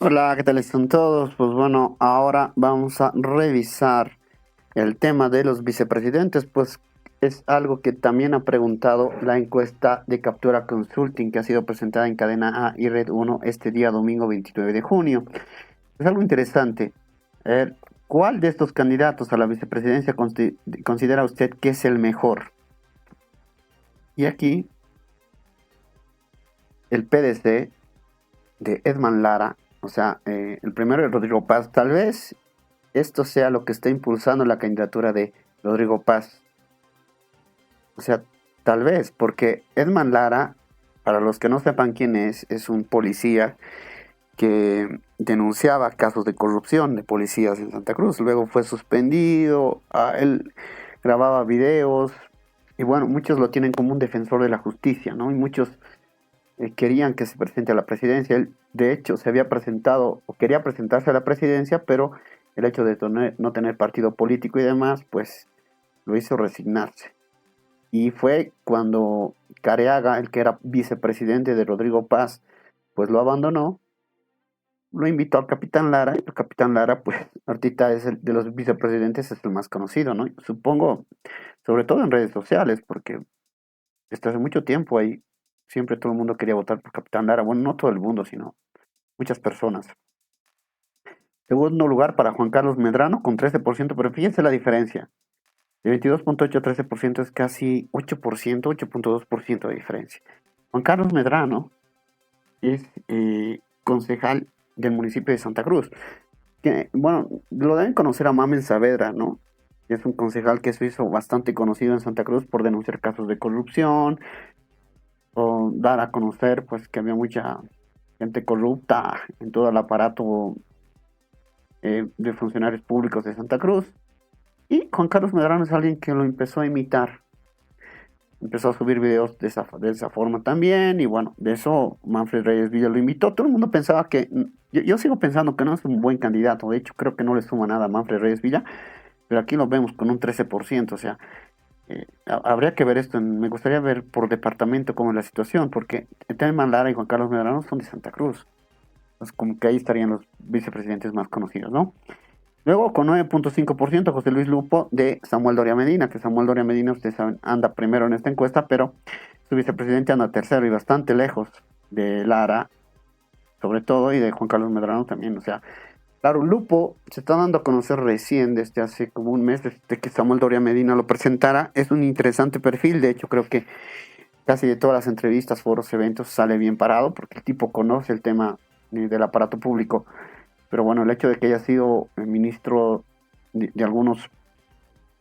Hola, ¿qué tal están todos? Pues bueno, ahora vamos a revisar el tema de los vicepresidentes, pues es algo que también ha preguntado la encuesta de Captura Consulting que ha sido presentada en Cadena A y Red Uno este día domingo 29 de junio. Es algo interesante. A ver, ¿cuál de estos candidatos a la vicepresidencia considera usted que es el mejor? Y aquí el PDC de Edman Lara, o sea, el primero es Rodrigo Paz, tal vez esto sea lo que está impulsando la candidatura de Rodrigo Paz. O sea, tal vez, porque Edman Lara, para los que no sepan quién es un policía que denunciaba casos de corrupción de policías en Santa Cruz. Luego fue suspendido, él grababa videos y bueno, muchos lo tienen como un defensor de la justicia, ¿no? Y muchos querían que se presente a la presidencia. Él, de hecho, se había presentado o quería presentarse a la presidencia, pero el hecho de no tener partido político y demás, pues lo hizo resignarse. Y fue cuando Careaga, el que era vicepresidente de Rodrigo Paz, pues lo abandonó, lo invitó al Capitán Lara, y el Capitán Lara, pues ahorita es el de los vicepresidentes, es el más conocido, ¿no? Supongo, sobre todo en redes sociales, porque desde hace mucho tiempo ahí siempre todo el mundo quería votar por Capitán Lara. Bueno, no todo el mundo, sino muchas personas. Segundo lugar para Juan Carlos Medrano con 13%, pero fíjense la diferencia. De 22,8 a 13% es casi 8%, 8,2% de diferencia. Juan Carlos Medrano es concejal del municipio de Santa Cruz. Que, bueno, lo deben conocer a Mamen Saavedra, ¿no? Es un concejal que se hizo bastante conocido en Santa Cruz por denunciar casos de corrupción o dar a conocer pues que había mucha gente corrupta en todo el aparato de funcionarios públicos de Santa Cruz. Y Juan Carlos Medrano es alguien que lo empezó a imitar. Empezó a subir videos de esa forma también. Y bueno, de eso Manfred Reyes Villa lo invitó. Todo el mundo pensaba que. Yo sigo pensando que no es un buen candidato. De hecho, creo que no le suma nada a Manfred Reyes Villa. Pero aquí lo vemos con un 13%. O sea, habría que ver esto. Me gustaría ver por departamento cómo es la situación. Porque Telman Lara y Juan Carlos Medrano son de Santa Cruz. Pues como que ahí estarían los vicepresidentes más conocidos, ¿no? Luego, con 9,5%, José Luis Lupo de Samuel Doria Medina, que Samuel Doria Medina, ustedes saben, anda primero en esta encuesta, pero su vicepresidente anda tercero y bastante lejos de Lara, sobre todo, y de Juan Carlos Medrano también. O sea, claro, Lupo se está dando a conocer recién, desde hace como un mes, desde que Samuel Doria Medina lo presentara. Es un interesante perfil, de hecho, creo que casi de todas las entrevistas, foros, eventos, sale bien parado, porque el tipo conoce el tema del aparato público. Pero bueno, el hecho de que haya sido el ministro de algunos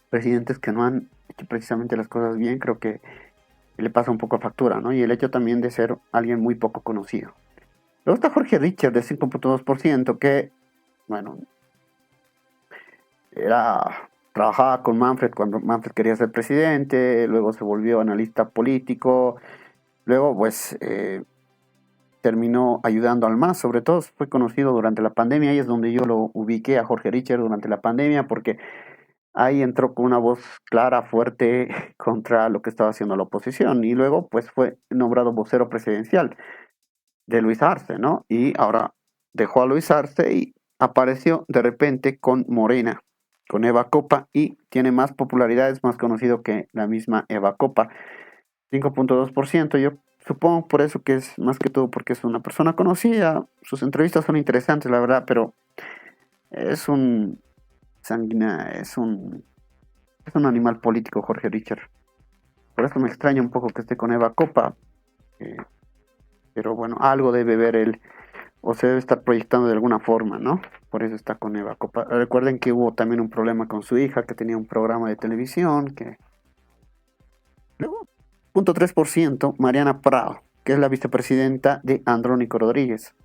presidentes que no han hecho precisamente las cosas bien, creo que le pasa un poco a factura, ¿no? Y el hecho también de ser alguien muy poco conocido. Luego está Jorge Richard de 5,2%, que, bueno, trabajaba con Manfred cuando Manfred quería ser presidente, luego se volvió analista político, luego pues terminó ayudando al MAS, sobre todo fue conocido durante la pandemia, y es donde yo lo ubiqué a Jorge Richard durante la pandemia, porque ahí entró con una voz clara, fuerte contra lo que estaba haciendo la oposición, y luego pues fue nombrado vocero presidencial de Luis Arce, ¿no? Y ahora dejó a Luis Arce y apareció de repente con Morena, con Eva Copa, y tiene más popularidad, es más conocido que la misma Eva Copa, 5,2%. Yo supongo por eso que es más que todo porque es una persona conocida, sus entrevistas son interesantes, la verdad, pero es un es un animal político, Jorge Richard. Por eso me extraña un poco que esté con Eva Copa, eh, pero bueno, algo debe ver él, o se debe estar proyectando de alguna forma, ¿no? Por eso está con Eva Copa. Recuerden que hubo también un problema con su hija, que tenía un programa de televisión, que... Luego, 0,3%, Mariana Prado, que es la vicepresidenta de Andrónico Rodríguez.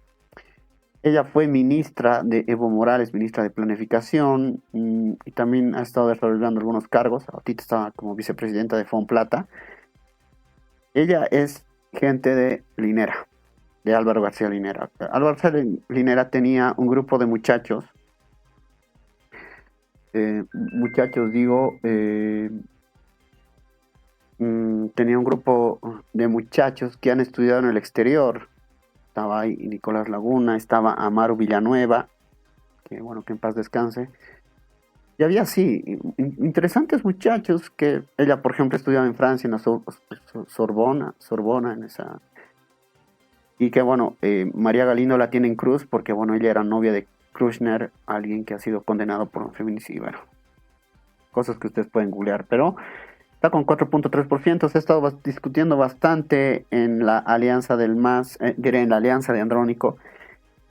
Ella fue ministra de Evo Morales, ministra de Planificación, y también ha estado desarrollando algunos cargos. Ahorita está como vicepresidenta de Fonplata. Ella es gente de Linera, de Álvaro García Linera. Álvaro García Linera tenía un grupo de muchachos, tenía un grupo de muchachos que han estudiado en el exterior. estaba ahí Nicolás Laguna, estaba Amaru Villanueva, que bueno, que en paz descanse. Y había sí, interesantes muchachos que ella, por ejemplo, estudiaba en Francia, en la Sorbona, en esa. Y que bueno, María Galindo la tiene en cruz porque bueno, ella era novia de Krushner, alguien que ha sido condenado por un feminicidio. Bueno, cosas que ustedes pueden googlear, pero está con 4.3%. Se ha estado discutiendo bastante en la alianza del MAS, diré en la alianza de Andrónico,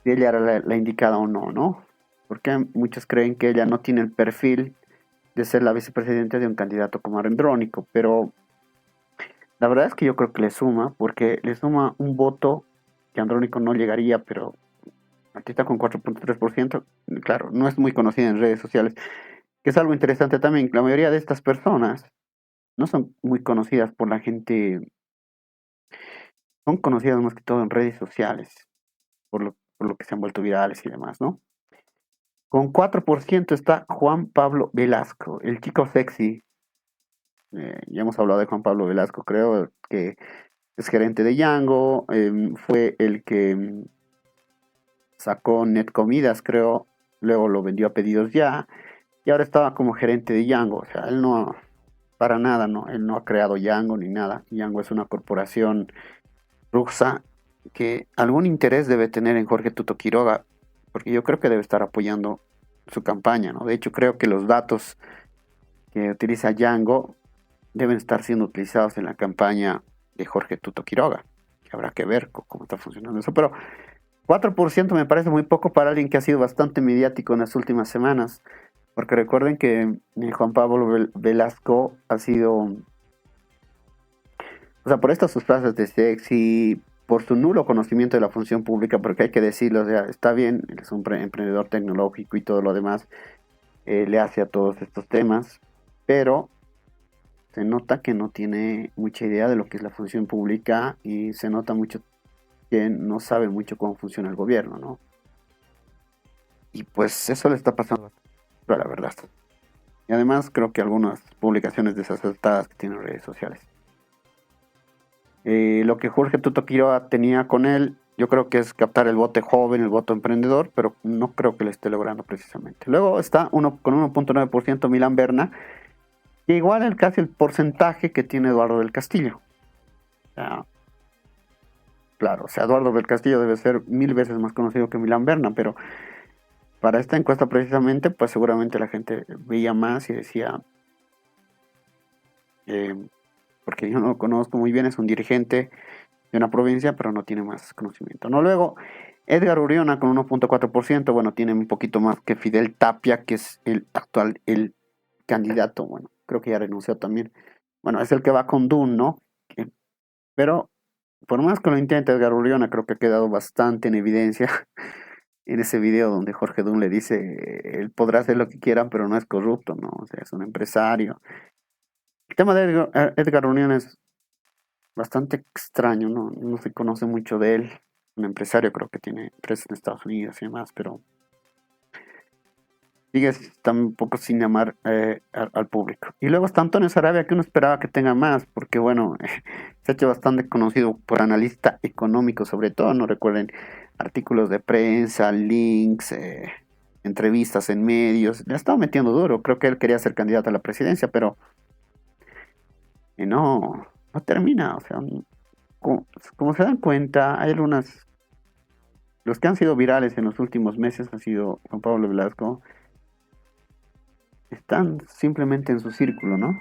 si ella era la indicada o no, ¿no? Porque muchos creen que ella no tiene el perfil de ser la vicepresidenta de un candidato como Andrónico, pero la verdad es que yo creo que le suma, porque le suma un voto que Andrónico no llegaría, pero aquí está con 4.3%. Claro, no es muy conocida en redes sociales, que es algo interesante también. La mayoría de estas personas no son muy conocidas por la gente, son conocidas más que todo en redes sociales, por lo que se han vuelto virales y demás, ¿no? Con 4% está Juan Pablo Velasco, el chico sexy. Ya hemos hablado de Juan Pablo Velasco, creo que es gerente de Yango, fue el que sacó Net Comidas, creo, luego lo vendió a Pedidos Ya, y ahora estaba como gerente de Yango. O sea, él no, para nada, no, él no ha creado Yango ni nada. Yango es una corporación rusa que algún interés debe tener en Jorge Tuto Quiroga, porque yo creo que debe estar apoyando su campaña, ¿no? De hecho, creo que los datos que utiliza Yango deben estar siendo utilizados en la campaña de Jorge Tuto Quiroga. Habrá que ver cómo está funcionando eso, pero 4% me parece muy poco para alguien que ha sido bastante mediático en las últimas semanas, porque recuerden que Juan Pablo Velasco ha sido, o sea, por estas sus frases de sexy, por su nulo conocimiento de la función pública, porque hay que decirlo, o sea, está bien, él es un emprendedor tecnológico y todo lo demás, le hace a todos estos temas, pero se nota que no tiene mucha idea de lo que es la función pública y se nota mucho que no sabe mucho cómo funciona el gobierno, ¿no? Y pues eso le está pasando a la verdad. Y además creo que algunas publicaciones desacertadas que tienen redes sociales. Lo que Jorge Tuto Quiroga tenía con él, yo creo que es captar el voto joven, el voto emprendedor, pero no creo que lo esté logrando precisamente. Luego está con 1.9% Milán Berna, que igual casi el porcentaje que tiene Eduardo del Castillo. O sea, claro, o sea, Eduardo del Castillo debe ser 1000 veces más conocido que Milán Berna, pero para esta encuesta precisamente, pues seguramente la gente veía más y decía, eh, porque yo no lo conozco muy bien, es un dirigente de una provincia, pero no tiene más conocimiento, ¿no? Luego, Edgar Uriona con 1.4%, bueno, tiene un poquito más que Fidel Tapia, que es el candidato, bueno, creo que ya renunció también. Bueno, es el que va con Dun, ¿no? Pero por más que lo intente Edgar Uriona, creo que ha quedado bastante en evidencia en ese video donde Jorge Dun le dice, él podrá hacer lo que quiera, pero no es corrupto, ¿no? O sea, es un empresario. El tema de Edgar Uriona es bastante extraño, ¿no? No se conoce mucho de él. Un empresario, creo que tiene empresas en Estados Unidos y demás, pero sigue tampoco sin llamar al público. Y luego está Antonio Sarabia, que uno esperaba que tenga más, porque bueno, se ha hecho bastante conocido por analista económico, sobre todo, no recuerden, artículos de prensa, links, entrevistas en medios, le ha estado metiendo duro. Creo que él quería ser candidato a la presidencia, pero no termina. O sea, como se dan cuenta, hay algunas, los que han sido virales en los últimos meses han sido Juan Pablo Velasco, están simplemente en su círculo, ¿no?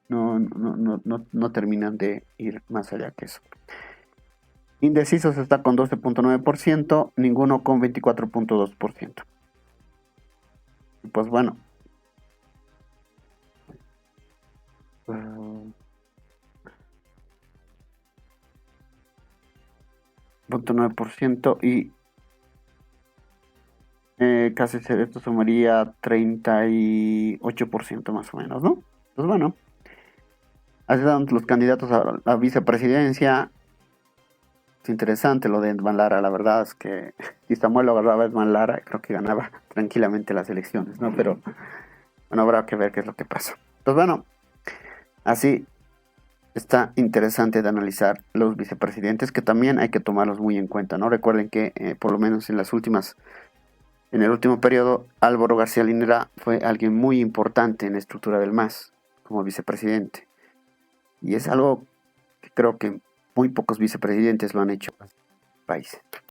No terminan de ir más allá que eso. Indecisos está con 12.9%, ninguno con 24.2%. Pues bueno. 0.9% y casi esto sumaría 38% más o menos, ¿no? Pues bueno, así están los candidatos a la vicepresidencia. Es interesante lo de Edman Lara, la verdad es que si Samuel lo agarraba Edman Lara, creo que ganaba tranquilamente las elecciones, ¿no? Pero bueno, habrá que ver qué es lo que pasa. Pues bueno, así está interesante de analizar los vicepresidentes, que también hay que tomarlos muy en cuenta, ¿no? Recuerden que por lo menos en el último periodo, Álvaro García Linera fue alguien muy importante en la estructura del MAS como vicepresidente. Y es algo que creo que muy pocos vicepresidentes lo han hecho en el país.